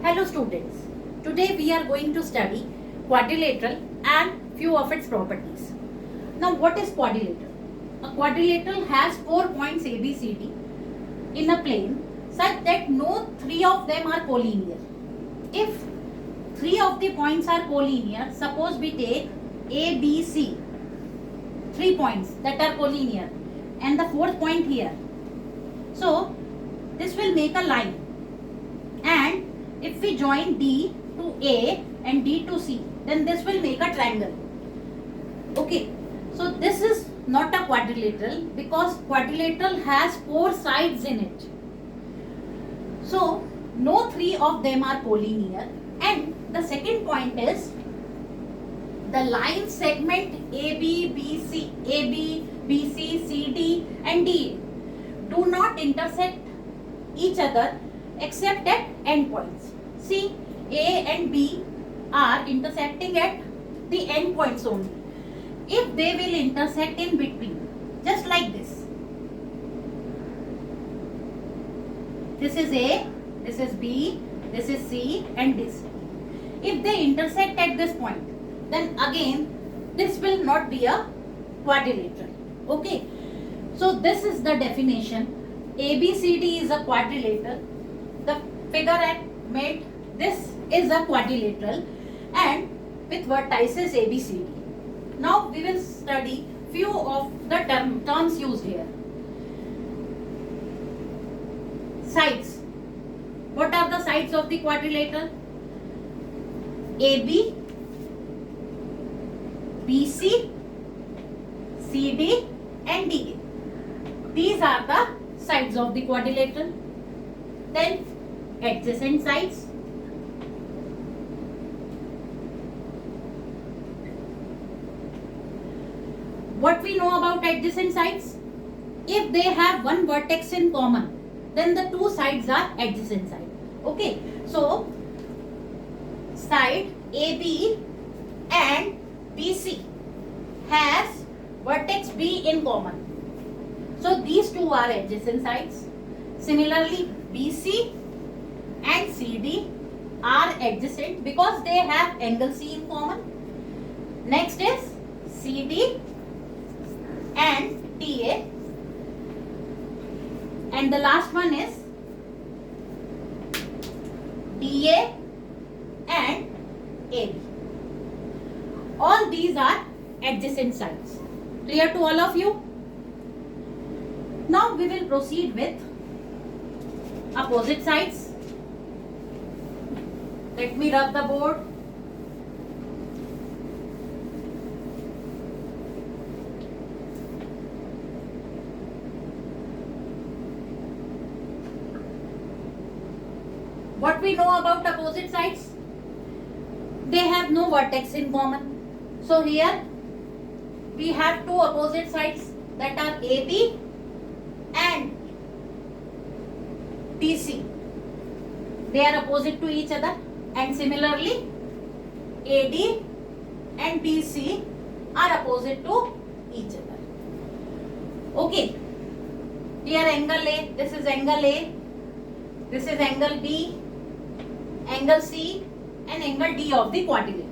Hello students, today we are going to study quadrilateral and few of its properties. Now what is quadrilateral? A quadrilateral has 4 points A, B, C, D in a plane such that no 3 of them are collinear. If 3 of the points are collinear, suppose we take A, B, C, 3 points that are collinear and the 4th point here. So this will make a line, and if we join D to A and D to C, then this will make a triangle. Okay, so this is not a quadrilateral because quadrilateral has 4 sides in it. So no 3 of them are collinear, and the second point is the line segment AB, BC, CD and DA do not intersect each other except at endpoints. See, A and B are intersecting at the endpoints only. If they will intersect in between, just like this. This is A, this is B, this is C and this. If they intersect at this point, then again this will not be a quadrilateral. Okay. So this is the definition. ABCD is a quadrilateral. The figure I made, this is a quadrilateral and with vertices ABCD. Now we will study few of the terms used here. Sides. What are the sides of the quadrilateral? AB, BC, CD and DA. These are the sides of the quadrilateral. Then adjacent sides. What we know about adjacent sides? If they have one vertex in common, then the two sides are adjacent side. Okay, so side AB and BC has vertex B in common. So these two are adjacent sides. Similarly, BC and CD are adjacent because they have angle C in common. Next is CD and DA. And the last one is DA and AB. All these are adjacent sides. Clear to all of you? Now we will proceed with opposite sides. Let me rub the board. What we know about opposite sides? They have no vertex in common. So here we have two opposite sides that are AB and BC. They are opposite to each other, and similarly AD and BC are opposite to each other. Okay, here angle A, this is angle A, this is angle B, angle C and angle D of the quadrilateral.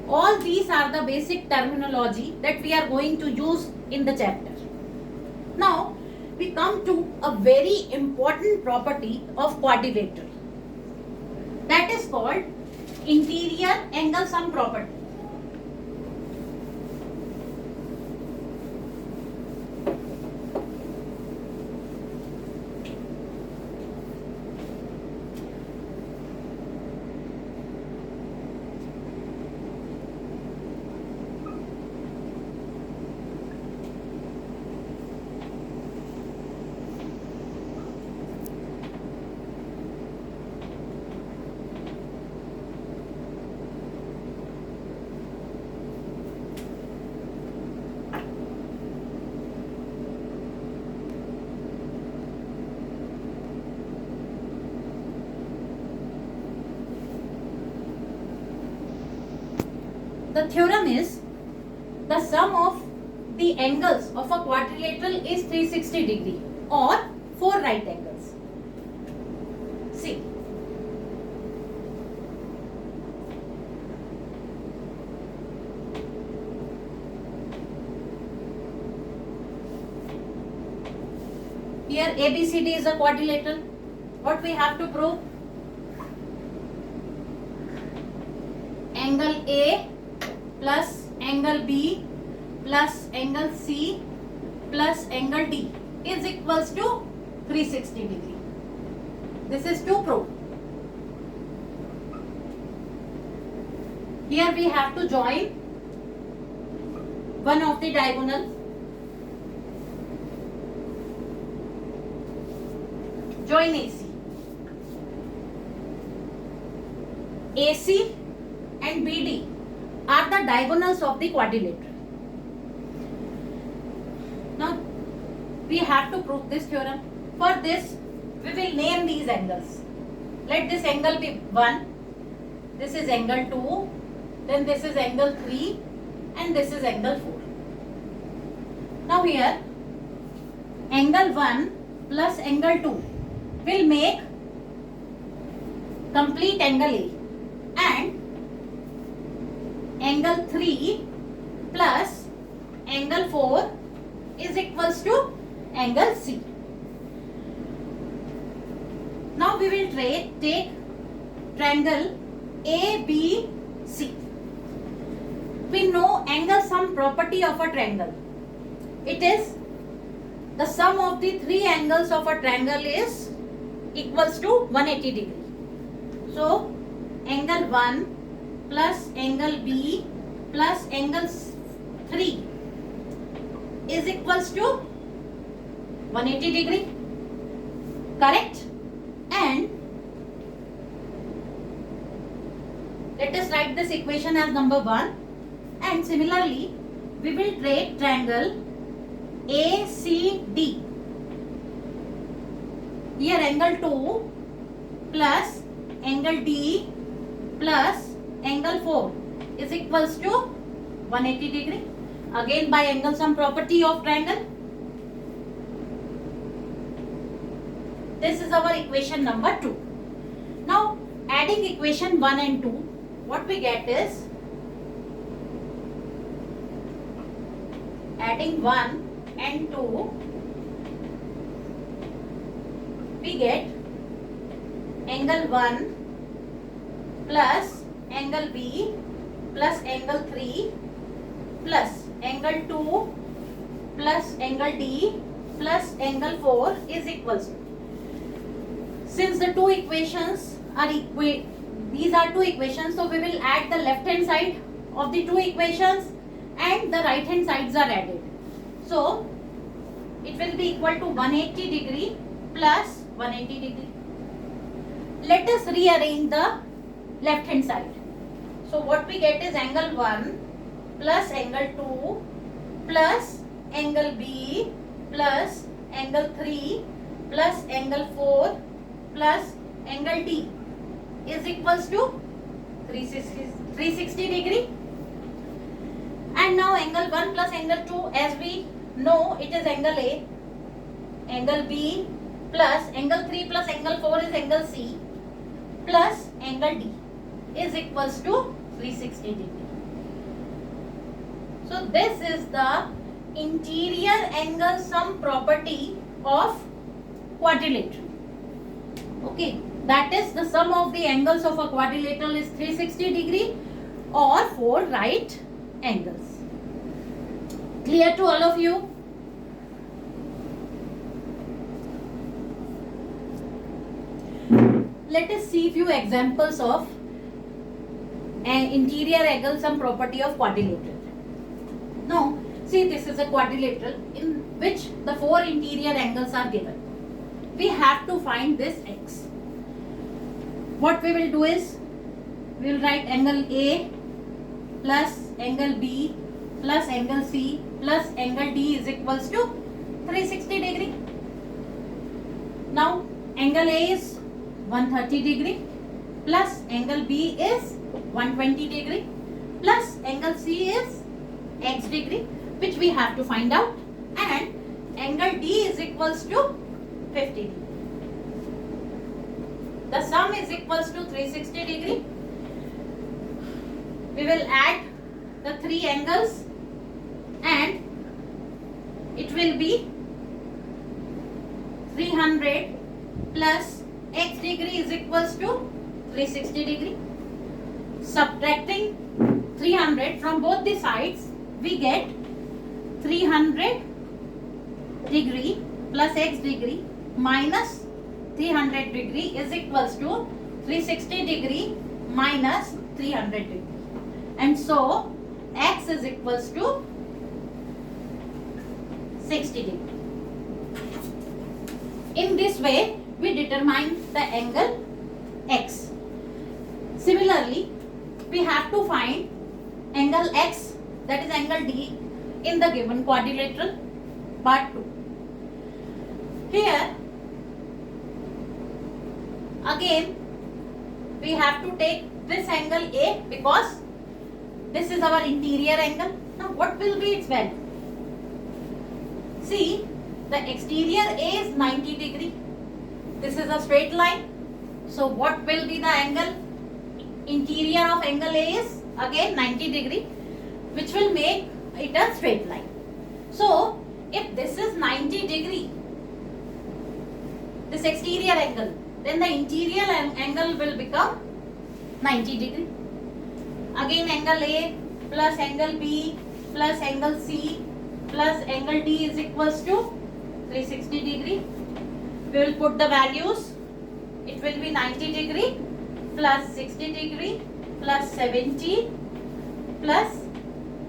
All these are the basic terminology that we are going to use in the chapter. Now we come to a very important property of quadrilateral, that is called interior angle sum property. The theorem is the sum of the angles of a quadrilateral is 360 degree or 4 right angles. See, Here ABCD is a quadrilateral. What we have to prove? Angle A plus angle B plus angle C plus angle D is equals to 360 degree. This is to prove. Here we have to join one of the diagonal. Join AC. AC and BD are the diagonals of the quadrilateral. Now we have to prove this theorem. For this we will name these angles. Let this angle be 1, this is angle 2, then this is angle 3 and this is angle 4. Now here angle 1 plus angle 2 will make complete angle A, and angle 3 plus angle 4 is equals to angle C. Now we will take triangle ABC. We know angle sum property of a triangle. It is the sum of the three angles of a triangle is equals to 180 degree. So angle 1 plus angle B plus angle 3 is equals to 180 degree. Correct? And let us write this equation as number 1. And similarly, we will take triangle ACD. Here angle 2 plus angle D plus angle 4 is equals to 180 degree. Again by angle sum property of triangle. This is our equation number 2. Now adding equation 1 and 2, what we get is adding 1 and 2, we get angle 1 plus angle B plus angle 3 plus angle 2 plus angle D plus angle 4 is equals to. Since the two equations are these are two equations, so we will add the left hand side of the two equations and the right hand sides are added. So it will be equal to 180 degree plus 180 degree. Let us rearrange the left hand side. So what we get is angle 1 plus angle 2 plus angle B plus angle 3 plus angle 4 plus angle D is equals to 360 degree. And now angle 1 plus angle 2, as we know, it is angle A. Angle B plus angle 3 plus angle 4 is angle C plus angle D is equals to 360 degree. So this is the interior angle sum property of quadrilateral. Okay, that is the sum of the angles of a quadrilateral is 360 degree or 4 right angles. Clear to all of you? Let us see few examples of an interior angle sum property of quadrilateral. Now, see, this is a quadrilateral in which the 4 interior angles are given. We have to find this x. What we will do is, we will write angle A plus angle B plus angle C plus angle D is equals to 360 degree. Now angle A is 130 degree plus angle B is 120 degree plus angle C is x degree, which we have to find out, and angle D is equals to 50 degree. The sum is equals to 360 degree. We will add the 3 angles and it will be 300 plus x degree is equals to 360 degree. Subtracting 300 from both the sides, we get 300 degree plus x degree minus 300 degree is equals to 360 degree minus 300 degree. And so x is equals to 60 degree. In this way, we determine the angle x. Similarly, we have to find angle x, that is angle D, in the given quadrilateral part 2. Here, again, we have to take this angle A because this is our interior angle. Now, what will be its value? See, the exterior A is 90 degree. This is a straight line. So, what will be the angle? Interior of angle A is again 90 degree, which will make it a straight line. So, if this is 90 degree, this exterior angle, then the interior angle will become 90 degree. Again, angle A plus angle B plus angle C plus angle D is equals to 360 degree. We will put the values. It will be 90 degree plus 60 degree plus 70 plus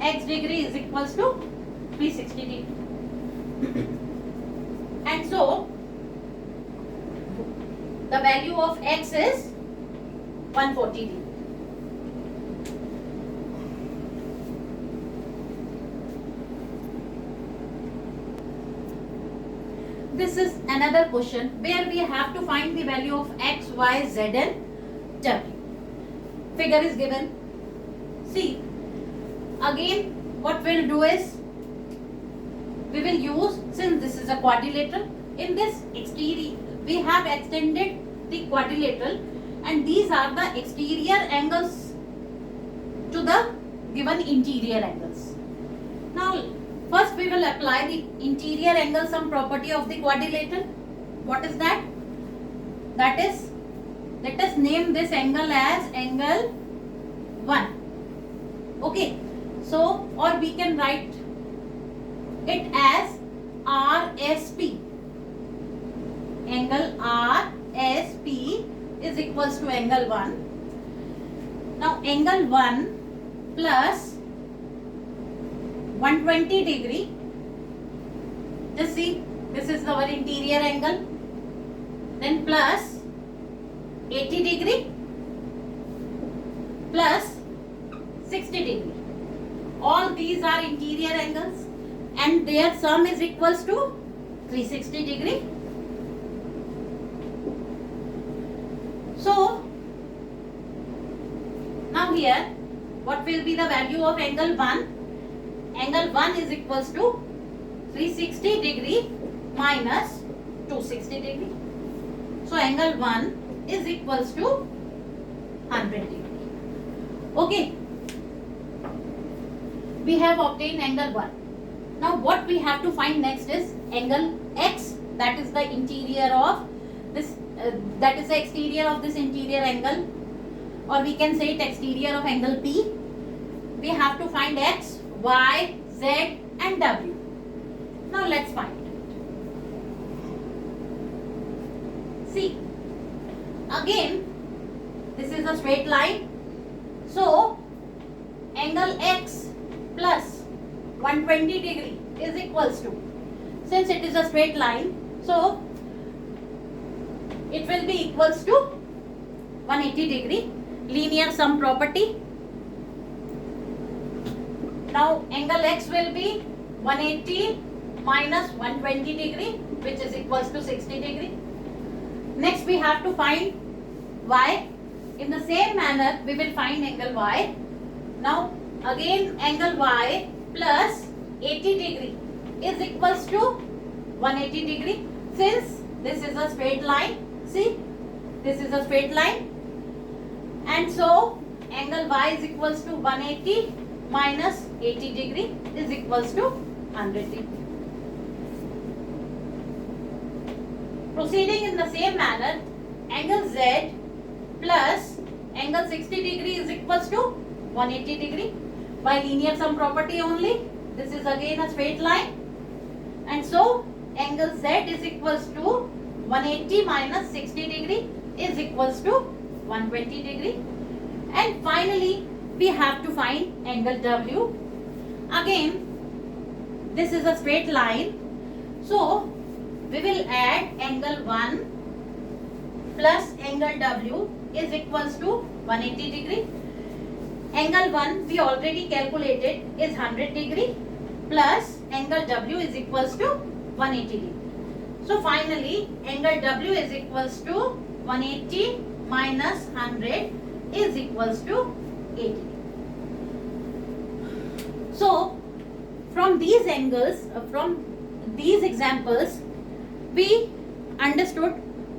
x degree is equals to 360 degree. And so, the value of x is 140 degree. This is another question where we have to find the value of x, y, z and w. Figure is given. See, again what we'll do is, we will use, since this is a quadrilateral, in this exterior, we have extended the quadrilateral and these are the exterior angles to the given interior angles. Now, first we will apply the interior angle sum property of the quadrilateral. What is that? That is, let us name this angle as angle 1. Okay. So, or we can write it as RSP. Angle RSP is equals to angle 1. Now, angle 1 plus 120 degree. Just see, this is our interior angle. Then plus 80 degree plus 60 degree. All these are interior angles and their sum is equals to 360 degree. So, now here, what will be the value of angle 1? Angle 1 is equals to 360 degree minus 260 degree. So, angle 1 is equals to 100 degree. Okay. We have obtained angle 1. Now, what we have to find next is angle x, that is the interior of this, that is the exterior of this interior angle, or we can say it exterior of angle P. We have to find x, y, z and w. Now let's find. See, again this is a straight line. So angle x plus 120 degree is equals to, since it is a straight line, so it will be equals to 180 degree, linear sum property. Now angle x will be 180 minus 120 degree, which is equals to 60 degree. Next we have to find y. In the same manner we will find angle y. Now again angle y plus 80 degree is equals to 180 degree. Since this is a straight line, see, this is a straight line, and so angle y is equals to 180 minus 80 degree is equals to 100 degree. Proceeding in the same manner, angle Z plus angle 60 degree is equals to 180 degree. By linear sum property only, this is again a straight line. And so, angle Z is equals to 180 minus 60 degree is equals to 120 degree. And finally, we have to find angle W. Again, this is a straight line. So, we will add angle 1 plus angle W is equals to 180 degree. Angle 1 we already calculated is 100 degree plus angle W is equals to 180 degree. So finally angle W is equals to 180 minus 100 is equals to 80. So from these angles, from these examples, we understood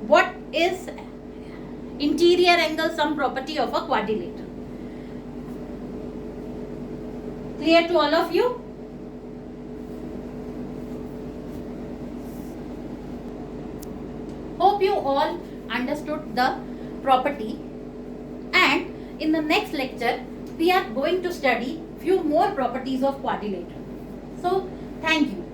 what is interior angle sum property of a quadrilateral. Clear to all of you? Hope you all understood the property, and in the next lecture we are going to study few more properties of quadrilateral. So thank you.